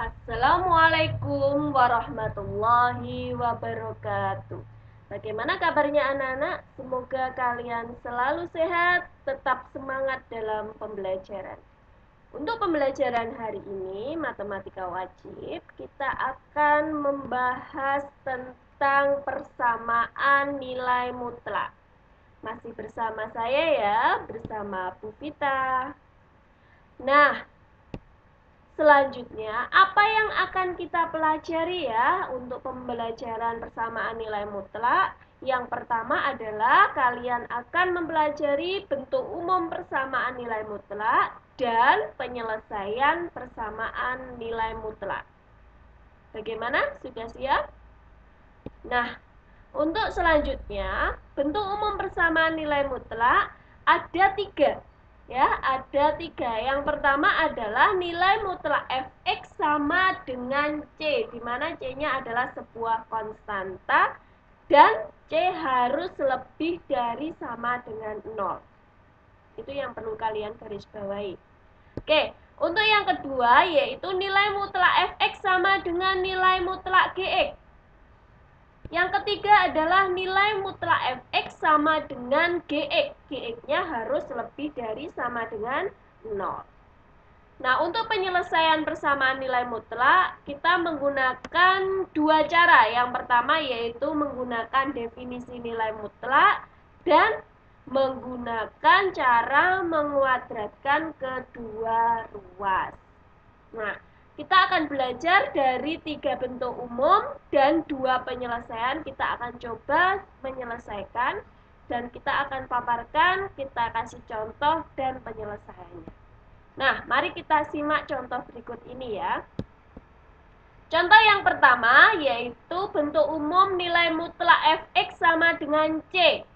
Assalamualaikum warahmatullahi wabarakatuh. Bagaimana kabarnya anak-anak? Semoga kalian selalu sehat, tetap semangat dalam pembelajaran. Untuk pembelajaran hari ini, matematika wajib, kita akan membahas tentang persamaan nilai mutlak. Masih bersama saya ya, bersama Bu Vita. Nah, selanjutnya, apa yang akan kita pelajari ya untuk pembelajaran persamaan nilai mutlak? Yang pertama adalah kalian akan mempelajari bentuk umum persamaan nilai mutlak dan penyelesaian persamaan nilai mutlak. Bagaimana? Sudah siap? Nah, untuk selanjutnya, bentuk umum persamaan nilai mutlak ada tiga. Ya, ada tiga. Yang pertama adalah nilai mutlak fx sama dengan c, di mana c-nya adalah sebuah konstanta dan c harus lebih dari sama dengan 0. Itu yang perlu kalian garis bawahi. Oke, untuk yang kedua yaitu nilai mutlak fx sama dengan nilai mutlak gx. Yang ketiga adalah nilai mutlak fx sama dengan gx. Gx-nya harus lebih dari sama dengan 0. Nah, untuk penyelesaian persamaan nilai mutlak, kita menggunakan dua cara. Yang pertama yaitu menggunakan definisi nilai mutlak dan menggunakan cara menguadratkan kedua ruas. Nah, kita akan belajar dari tiga bentuk umum dan dua penyelesaian. Kita akan coba menyelesaikan dan kita akan paparkan, kita kasih contoh dan penyelesaiannya. Nah, mari kita simak contoh berikut ini ya. Contoh yang pertama yaitu bentuk umum nilai mutlak fx sama dengan c.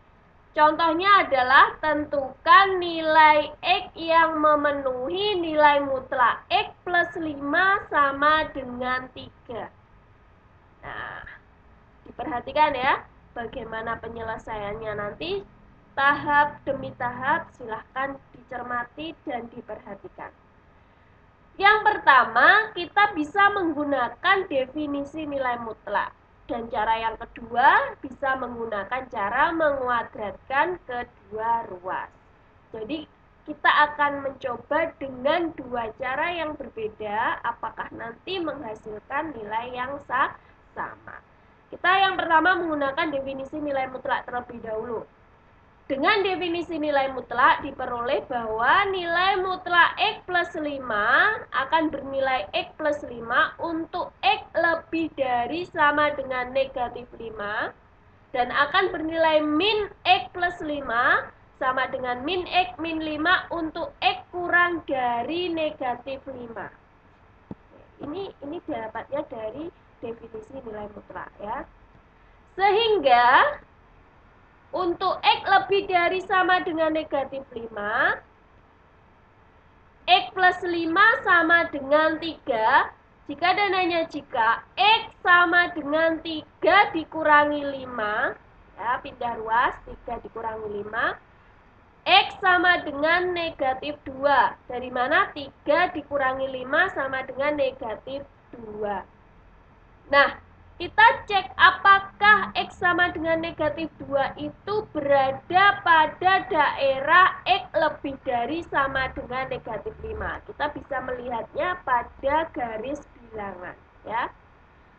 Contohnya adalah tentukan nilai X yang memenuhi nilai mutlak X plus 5 sama dengan 3. Nah, diperhatikan ya, bagaimana penyelesaiannya nanti. Tahap demi tahap silahkan dicermati dan diperhatikan. Yang pertama, kita bisa menggunakan definisi nilai mutlak. Dan cara yang kedua bisa menggunakan cara menguadratkan kedua ruas. Jadi kita akan mencoba dengan dua cara yang berbeda, apakah nanti menghasilkan nilai yang sama. Kita yang pertama menggunakan definisi nilai mutlak terlebih dahulu. Dengan definisi nilai mutlak diperoleh bahwa nilai mutlak X plus 5 akan bernilai X plus 5 untuk X lebih dari sama dengan negatif 5 dan akan bernilai min X plus 5 sama dengan min X min 5 untuk X kurang dari negatif 5. Ini dapatnya dari definisi nilai mutlak ya. Sehingga untuk X lebih dari sama dengan negatif 5, X plus 5 sama dengan 3, jika dan hanya jika X sama dengan 3 dikurangi 5, ya, pindah ruas, 3 dikurangi 5, X sama dengan negatif 2, dari mana 3 dikurangi 5 sama dengan negatif 2. Nah, kita cek apakah X sama dengan negatif 2 itu berada pada daerah X lebih dari sama dengan negatif 5. Kita bisa melihatnya pada garis bilangan ya.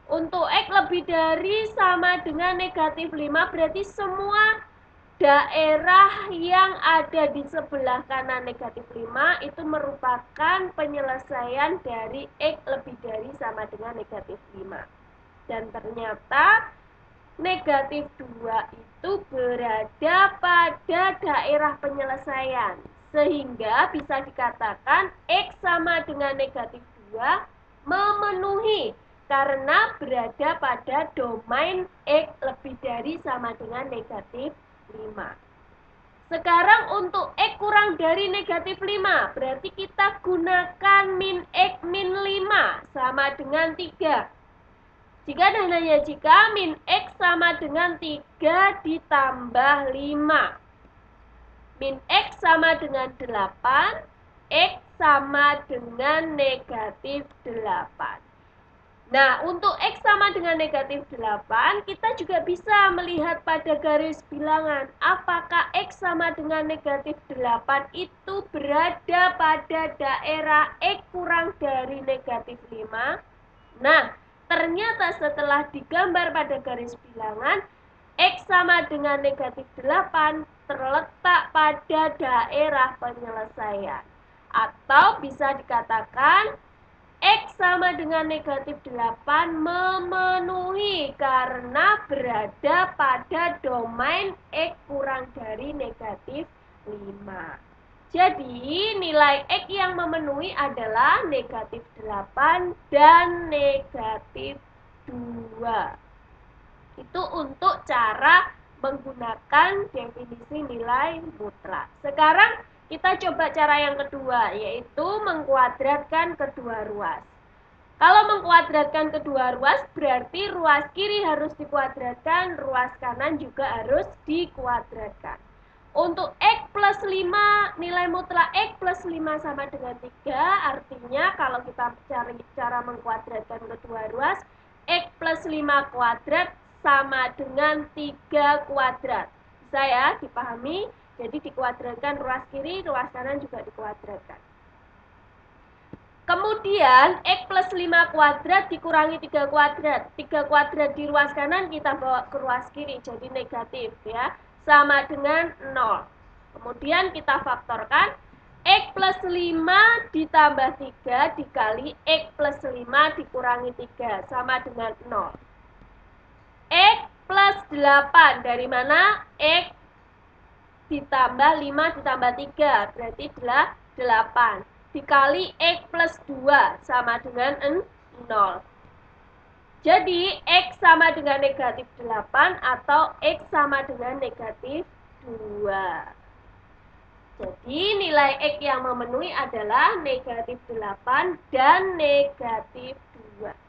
Untuk X lebih dari sama dengan negatif 5 berarti semua daerah yang ada di sebelah kanan negatif 5 itu merupakan penyelesaian dari X lebih dari sama dengan negatif 5. Dan ternyata negatif 2 itu berada pada daerah penyelesaian. Sehingga bisa dikatakan X sama dengan negatif 2 memenuhi karena berada pada domain X lebih dari sama dengan negatif 5. Sekarang untuk X kurang dari negatif 5, berarti kita gunakan min X min 5 sama dengan 3. Jika dan hanya jika min X sama dengan 3 ditambah 5. Min X sama dengan 8, X sama dengan negatif 8. Nah, untuk X sama dengan negatif 8, kita juga bisa melihat pada garis bilangan. Apakah X sama dengan negatif 8 itu berada pada daerah X kurang dari negatif 5? Nah, ternyata setelah digambar pada garis bilangan, X sama dengan negatif 8 terletak pada daerah penyelesaian. Atau bisa dikatakan X sama dengan negatif 8 memenuhi karena berada pada domain X kurang dari negatif 5. Jadi nilai X yang memenuhi adalah negatif 8 dan negatif 2. Itu untuk cara menggunakan definisi nilai mutlak. Sekarang kita coba cara yang kedua, yaitu mengkuadratkan kedua ruas. Kalau mengkuadratkan kedua ruas, berarti ruas kiri harus dikuadratkan, ruas kanan juga harus dikuadratkan. Untuk X plus 5, nilai mutlak X plus 5 sama dengan 3, artinya kalau kita cari cara mengkuadratkan kedua ruas, X plus 5 kuadrat sama dengan 3 kuadrat. Bisa ya dipahami? Jadi dikuadratkan ruas kiri, ruas kanan juga dikuadratkan. Kemudian X plus 5 kuadrat dikurangi 3 kuadrat. 3 kuadrat di ruas kanan kita bawa ke ruas kiri, jadi negatif ya. Sama dengan 0. Kemudian kita faktorkan X plus 5 ditambah 3 dikali X plus 5 dikurangi 3 sama dengan 0. X plus 8, dari mana? X ditambah 5 ditambah 3, berarti 8. Dikali X plus 2 sama dengan 0. Jadi X sama dengan negatif 8 atau X sama dengan negatif 2. Jadi nilai X yang memenuhi adalah negatif 8 dan negatif 2.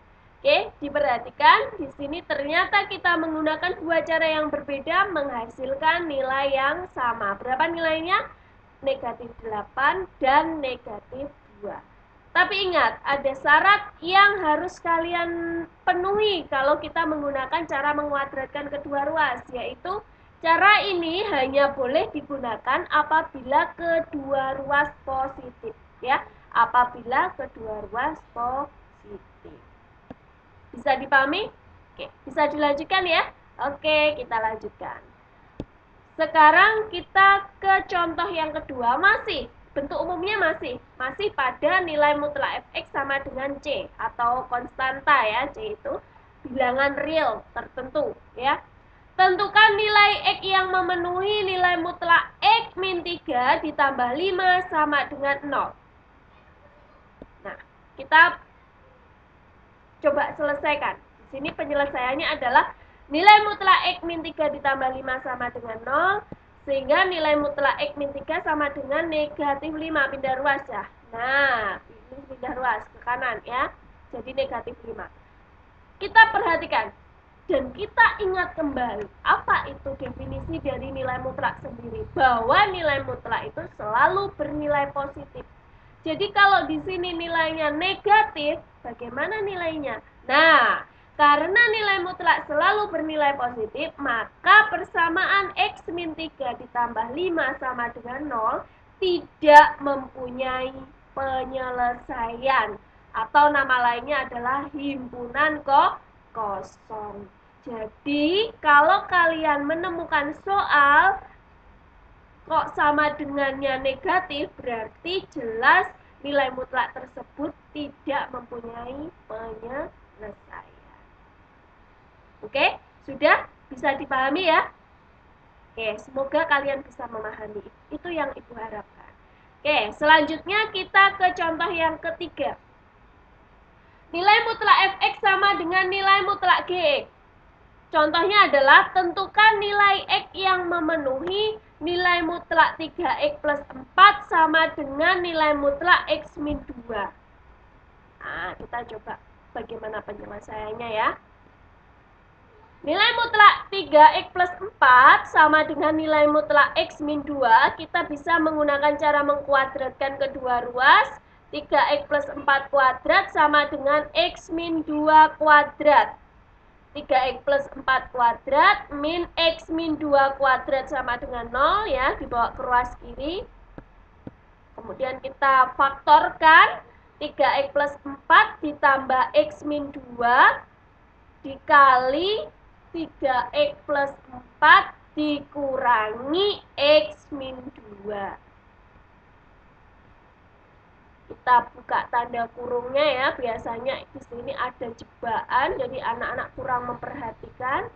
Oke, diperhatikan di sini ternyata kita menggunakan dua cara yang berbeda menghasilkan nilai yang sama. Berapa nilainya? Negatif 8 dan negatif 2. Tapi ingat, ada syarat yang harus kalian penuhi kalau kita menggunakan cara menguadratkan kedua ruas, yaitu cara ini hanya boleh digunakan apabila kedua ruas positif, ya. Apabila kedua ruas positif. Bisa dipahami? Oke, bisa dilanjutkan ya? Oke, kita lanjutkan. Sekarang kita ke contoh yang kedua, masih bentuk umumnya masih pada nilai mutlak fx sama dengan c atau konstanta ya. C itu bilangan real tertentu ya. Tentukan nilai x yang memenuhi nilai mutlak x min 3 ditambah 5 sama dengan 0. Nah, kita coba selesaikan. Di sini penyelesaiannya adalah nilai mutlak X min 3 ditambah 5 sama dengan 0. Sehingga nilai mutlak X min 3 sama dengan negatif 5. Pindah ruas ya. Nah, ini pindah ruas ke kanan ya. Jadi negatif 5. Kita perhatikan. Dan kita ingat kembali, apa itu definisi dari nilai mutlak sendiri? Bahwa nilai mutlak itu selalu bernilai positif. Jadi kalau di sini nilainya negatif, bagaimana nilainya? Nah, karena nilai mutlak selalu bernilai positif, maka persamaan X min 3 ditambah 5 sama dengan 0 tidak mempunyai penyelesaian. Atau nama lainnya adalah himpunan kosong. Jadi, kalau kalian menemukan soal kok sama dengannya negatif, berarti jelas nilai mutlak tersebut tidak mempunyai penyelesaian. Oke, sudah bisa dipahami ya? Oke, semoga kalian bisa memahami. Itu yang Ibu harapkan. Oke, selanjutnya kita ke contoh yang ketiga. Nilai mutlak fx sama dengan nilai mutlak gx. Contohnya adalah tentukan nilai X yang memenuhi nilai mutlak 3X plus 4 sama dengan nilai mutlak X min 2. Nah, kita coba bagaimana penyelesaiannya ya. Nilai mutlak 3X plus 4 sama dengan nilai mutlak X min 2. Kita bisa menggunakan cara mengkuadratkan kedua ruas. 3x plus 4 kuadrat sama dengan x min 2 kuadrat. 3x plus 4 kuadrat min x min 2 kuadrat sama dengan 0 ya, dibawa ke ruas kiri. Kemudian kita faktorkan 3x plus 4 ditambah x min 2 dikali 3x plus 4 dikurangi x min 2. Kita buka tanda kurungnya ya, biasanya di sini ada jebakan, jadi anak-anak kurang memperhatikan,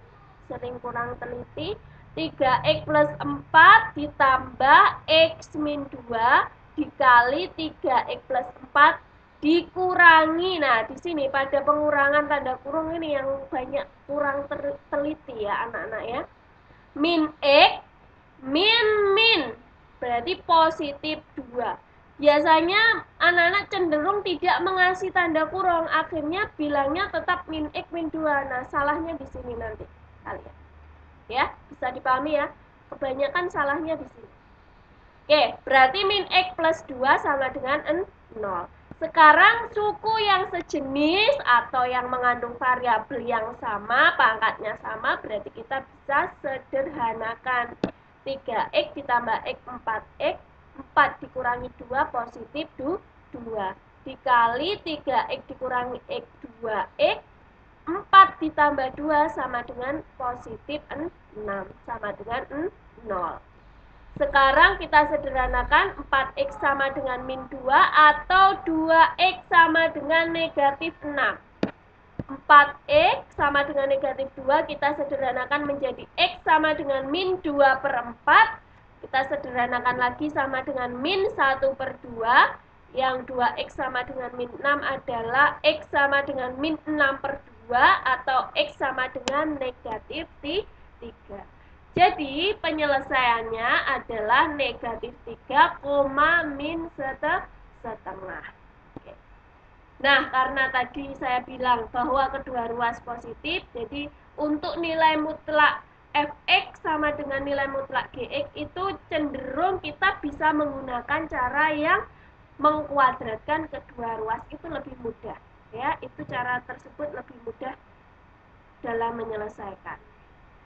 sering kurang teliti. 3x plus 4 ditambah x min 2 dikali 3x plus 4 dikurangi. Nah, di sini pada pengurangan tanda kurung ini yang banyak kurang teliti ya anak-anak ya. Min x min berarti positif 2. Biasanya anak-anak cenderung tidak mengasih tanda kurung, akhirnya bilangnya tetap min x min 2. Nah, salahnya di sini nanti kalian. Ya, bisa dipahami ya. Kebanyakan salahnya di sini. Oke, berarti min x plus 2 sama dengan 0. Sekarang suku yang sejenis atau yang mengandung variabel yang sama, pangkatnya sama, berarti kita bisa sederhanakan. 3x ditambah x 4x, 4 dikurangi 2 positif 2. Dikali 3x dikurangi x 2x, 4 ditambah 2 sama dengan positif 6, sama dengan 0. Sekarang kita sederhanakan 4x sama dengan min 2 atau 2x sama dengan negatif 6. 4x sama dengan negatif 2 kita sederhanakan menjadi x sama dengan min 2 per 4. Kita sederhanakan lagi sama dengan min 1 per 2. Yang 2x sama dengan min 6 adalah x sama dengan min 6 per 2 atau x sama dengan negatif 3. Jadi penyelesaiannya adalah negatif 3, min setengah. Oke. Nah, karena tadi saya bilang bahwa kedua ruas positif, jadi untuk nilai mutlak fx sama dengan nilai mutlak gx itu cenderung kita bisa menggunakan cara yang mengkuadratkan kedua ruas, itu lebih mudah ya, itu cara tersebut lebih mudah dalam menyelesaikan.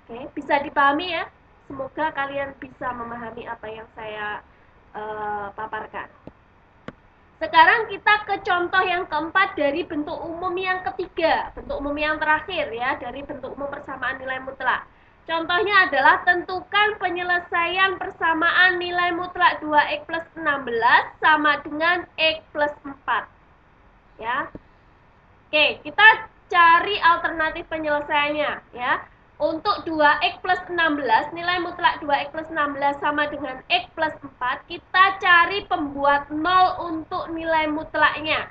Oke, bisa dipahami ya, semoga kalian bisa memahami apa yang saya paparkan. Sekarang kita ke contoh yang keempat dari bentuk umum yang ketiga, bentuk umum yang terakhir ya, dari bentuk umum persamaan nilai mutlak. Contohnya adalah tentukan penyelesaian persamaan nilai mutlak 2x plus 16 sama dengan x plus 4. Ya. Oke, kita cari alternatif penyelesaiannya ya. Untuk 2x plus 16, nilai mutlak 2x plus 16 sama dengan x plus 4, kita cari pembuat 0 untuk nilai mutlaknya.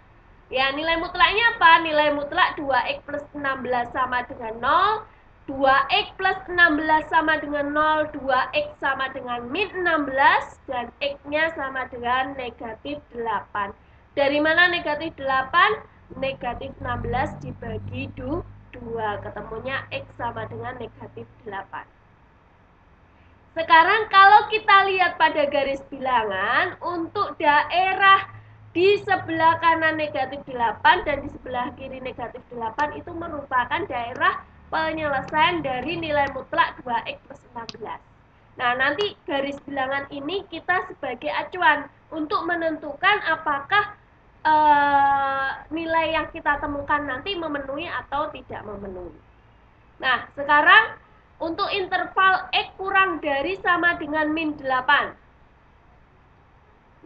Ya, nilai mutlaknya apa? Nilai mutlak 2x plus 16 sama dengan 0, 2x plus 16 sama dengan 0, 2x sama dengan min 16, dan x-nya sama dengan negatif 8. Dari mana negatif 8? Negatif 16 dibagi 2, ketemunya x sama dengan negatif 8. Sekarang kalau kita lihat pada garis bilangan, untuk daerah di sebelah kanan negatif 8 dan di sebelah kiri negatif 8 itu merupakan daerah penyelesaian dari nilai mutlak 2x plus 16. Nah, nanti garis bilangan ini kita sebagai acuan untuk menentukan apakah nilai yang kita temukan nanti memenuhi atau tidak memenuhi. Nah, sekarang untuk interval x kurang dari sama dengan min 8.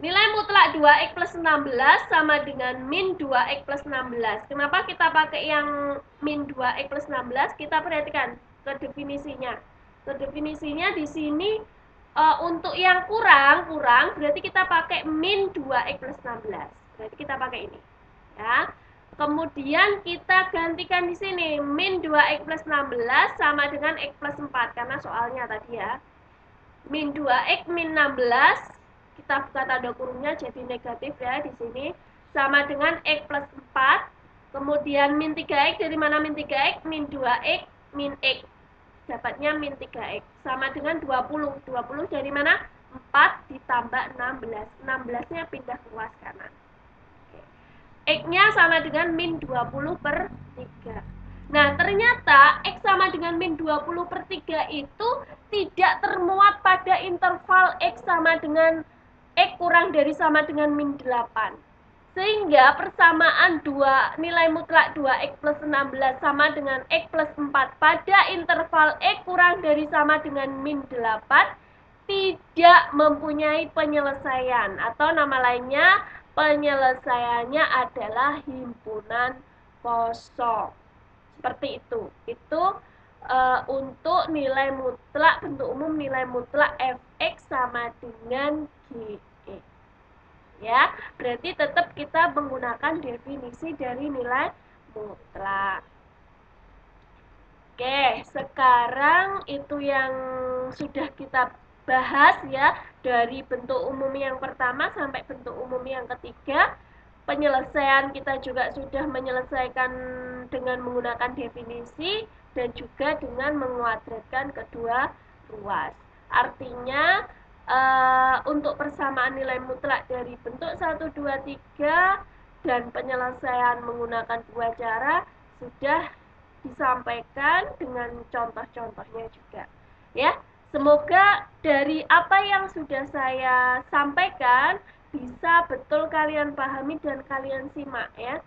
Nilai mutlak 2x plus 16 sama dengan min 2x plus 16. Kenapa kita pakai yang min 2x plus 16? Kita perhatikan ke definisinya. Ke definisinya di sini untuk yang kurang berarti kita pakai min 2x plus 16. Berarti kita pakai ini. Ya. Kemudian kita gantikan di sini min 2x plus 16 sama dengan x plus 4 karena soalnya tadi ya. Min 2x min 16, kita buka tanda kurungnya jadi negatif ya di sini, sama dengan x plus 4. Kemudian min 3x, dari mana min 3x? Min 2x min x. Dapatnya min 3x sama dengan 20. 20 dari mana? 4 ditambah 16. 16-nya pindah ke ruas kanan. X-nya sama dengan min 20/3. Nah, ternyata X sama dengan min 20/3 itu tidak termuat pada interval X sama dengan X kurang dari sama dengan min 8. Sehingga persamaan nilai mutlak 2x plus 16 sama dengan x plus 4 pada interval x kurang dari sama dengan min 8 tidak mempunyai penyelesaian, atau nama lainnya penyelesaiannya adalah himpunan kosong. Seperti itu. Itu untuk nilai mutlak, bentuk umum nilai mutlak fx sama dengan ge. Ya, berarti tetap kita menggunakan definisi dari nilai mutlak. Oke, sekarang itu yang sudah kita bahas ya, dari bentuk umum yang pertama sampai bentuk umum yang ketiga. Penyelesaian kita juga sudah menyelesaikan dengan menggunakan definisi dan juga dengan menguadratkan kedua ruas. Artinya untuk persamaan nilai mutlak dari bentuk 1, 2, 3 dan penyelesaian menggunakan dua cara sudah disampaikan dengan contoh-contohnya juga. Ya, semoga dari apa yang sudah saya sampaikan bisa betul kalian pahami dan kalian simak ya.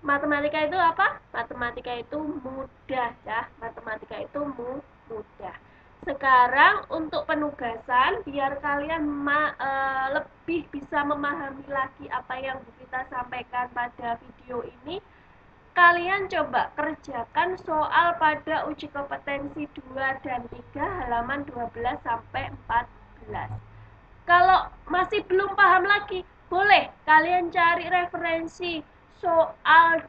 Matematika itu apa? Matematika itu mudah ya. Matematika itu mudah. Sekarang untuk penugasan, biar kalian lebih bisa memahami lagi apa yang kita sampaikan pada video ini, kalian coba kerjakan soal pada uji kompetensi 2 dan 3 halaman 12 sampai 14. Kalau masih belum paham lagi, boleh kalian cari referensi soal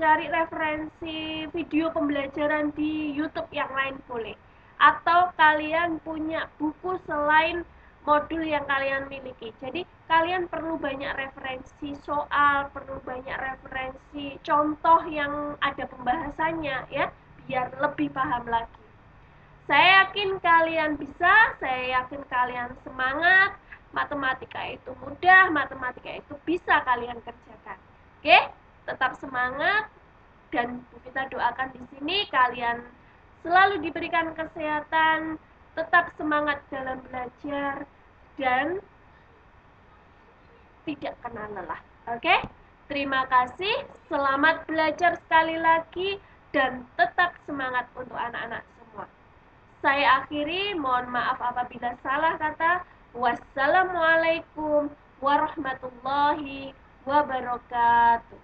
cari referensi video pembelajaran di YouTube yang lain boleh. Atau kalian punya buku selain modul yang kalian miliki. Jadi kalian perlu banyak referensi soal, perlu banyak referensi contoh yang ada pembahasannya ya, biar lebih paham lagi. Saya yakin kalian bisa, saya yakin kalian semangat. Matematika itu mudah, matematika itu bisa kalian kerjakan. Oke, tetap semangat dan kita doakan di sini kalian selalu diberikan kesehatan, tetap semangat dalam belajar dan tidak kenal lelah. Oke? Terima kasih, selamat belajar sekali lagi dan tetap semangat untuk anak-anak semua. Saya akhiri, mohon maaf apabila salah kata. Wassalamualaikum warahmatullahi wabarakatuh.